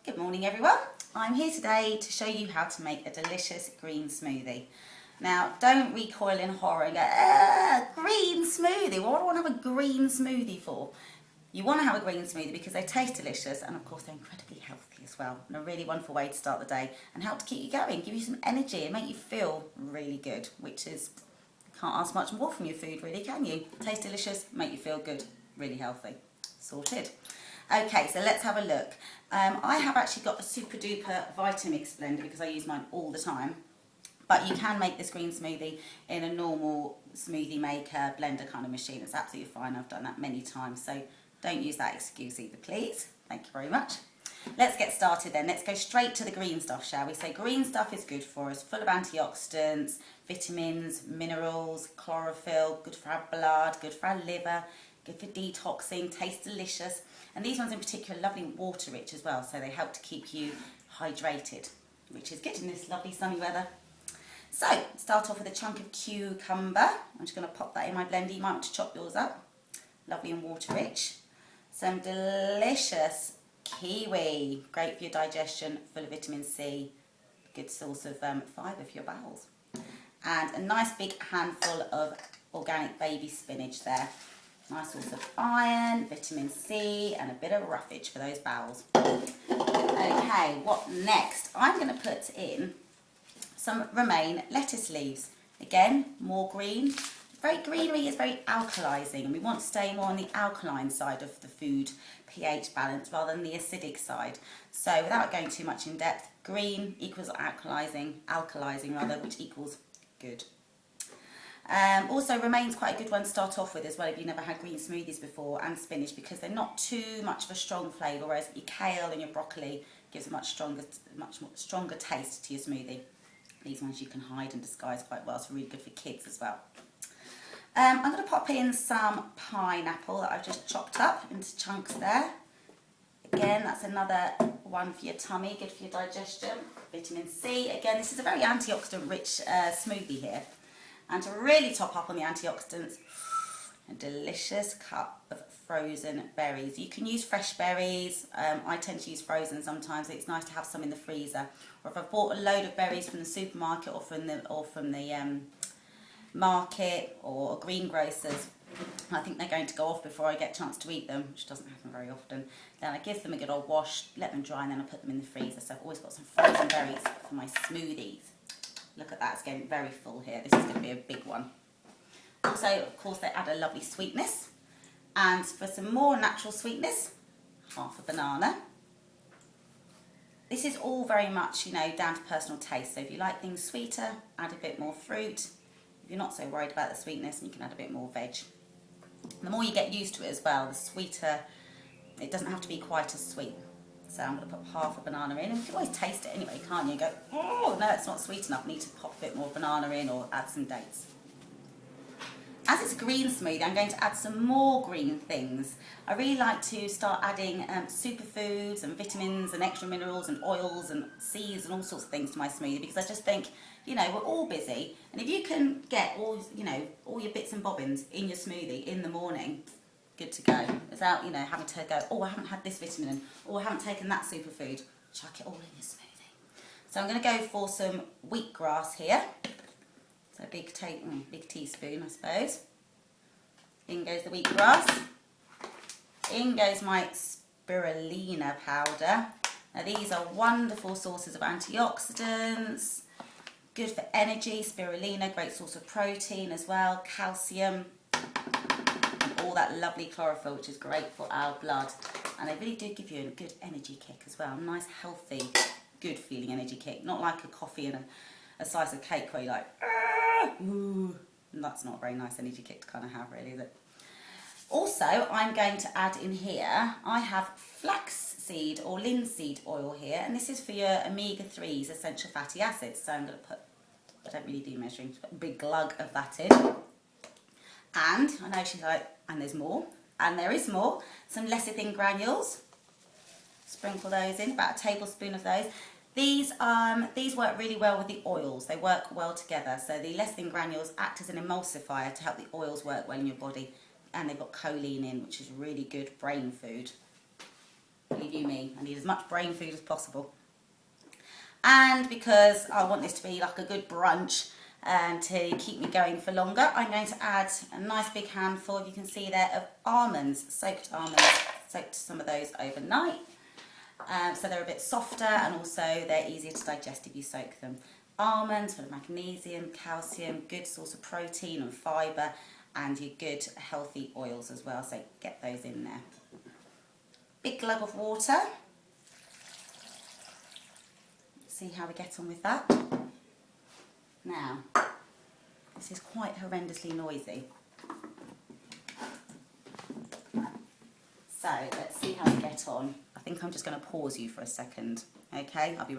Good morning everyone. I'm here today to show you how to make a delicious green smoothie. Now don't recoil in horror and go, green smoothie, what do I want to have a green smoothie for? You want to have a green smoothie because they taste delicious and of course they're incredibly healthy as well, and a really wonderful way to start the day and help to keep you going, give you some energy and make you feel really good, which is, can't ask much more from your food really, can you? Taste delicious, make you feel good, really healthy. Sorted. Okay, so let's have a look. I have actually got a super duper Vitamix blender because I use mine all the time. But you can make this green smoothie in a normal smoothie maker blender kind of machine. It's absolutely fine. I've done that many times. So don't use that excuse either, please. Thank you very much. Let's get started then. Let's go straight to the green stuff, shall we? So green stuff is good for us, full of antioxidants, vitamins, minerals, chlorophyll, good for our blood, good for our liver, good for detoxing, tastes delicious. And these ones in particular are lovely water rich as well, so they help to keep you hydrated, which is good in this lovely sunny weather. So, start off with a chunk of cucumber. I'm just going to pop that in my blender. You might want to chop yours up. Lovely and water rich. Some delicious kiwi, great for your digestion, full of vitamin C, good source of fibre for your bowels. And a nice big handful of organic baby spinach there. Nice source of iron, vitamin C, and a bit of roughage for those bowels. Okay, what next? I'm going to put in some romaine lettuce leaves. Again, more green. Greenery is very alkalising, and we want to stay more on the alkaline side of the food pH balance rather than the acidic side. So without going too much in depth, green equals alkalising rather, which equals good. Also, romaine's quite a good one to start off with as well if you've never had green smoothies before, and spinach, because they're not too much of a strong flavour, whereas your kale and your broccoli gives a much stronger taste to your smoothie. These ones you can hide and disguise quite well, so really good for kids as well. I'm going to pop in some pineapple that I've just chopped up into chunks there. Again, that's another one for your tummy, good for your digestion. Vitamin C. Again, this is a very antioxidant rich smoothie here. And to really top up on the antioxidants, a delicious cup of frozen berries. You can use fresh berries. I tend to use frozen sometimes. It's nice to have some in the freezer. Or if I've bought a load of berries from the supermarket or from the market or greengrocers, I think they're going to go off before I get a chance to eat them, which doesn't happen very often. Then I give them a good old wash, let them dry, and then I put them in the freezer. So I've always got some frozen berries for my smoothies. Look at that, it's getting very full here. This is going to be a big one. Also, of course, they add a lovely sweetness. And for some more natural sweetness, half a banana. This is all very much, down to personal taste. So if you like things sweeter, add a bit more fruit. If you're not so worried about the sweetness, you can add a bit more veg. The more you get used to it as well, the sweeter, it doesn't have to be quite as sweet. So I'm going to put half a banana in, and you can always taste it anyway, can't you? Go, oh no, it's not sweet enough, I need to pop a bit more banana in or add some dates. As it's a green smoothie, I'm going to add some more green things. I really like to start adding superfoods and vitamins and extra minerals and oils and seeds and all sorts of things to my smoothie, because I just think, we're all busy, and if you can get all your bits and bobbins in your smoothie in the morning, good to go, without having to go, oh, I haven't had this vitamin, or I haven't taken that superfood. Chuck it all in your smoothie. So I'm going to go for some wheatgrass here. So a big teaspoon, I suppose. In goes the wheatgrass. In goes my spirulina powder. Now these are wonderful sources of antioxidants, good for energy. Spirulina, great source of protein as well, calcium, all that lovely chlorophyll, which is great for our blood, and they really do give you a good energy kick as well. Nice, healthy, good feeling energy kick, not like a coffee and a slice of cake where you're like, ooh, and that's not a very nice energy kick to kind of have, really, is it? Also, I'm going to add in here, I have flaxseed or linseed oil here, and this is for your omega-3s, essential fatty acids. So I'm going to put, I don't really do measuring, just put a big glug of that in. And I know she's like, and there's more, and there is more. Some lecithin granules. Sprinkle those in, about a tablespoon of those. These work really well with the oils. They work well together. So the lecithin granules act as an emulsifier to help the oils work well in your body, and they've got choline in, which is really good brain food. Believe you me, I need as much brain food as possible. And because I want this to be like a good brunch and to keep me going for longer, I'm going to add a nice big handful, you can see there, of almonds, soaked almonds. Soaked some of those overnight. So they're a bit softer and also they're easier to digest if you soak them. Almonds for the magnesium, calcium, good source of protein and fibre, and your good healthy oils as well, so get those in there. Big glug of water. See how we get on with that. Now, this is quite horrendously noisy. So let's see how we get on. I think I'm just going to pause you for a second, okay? I'll be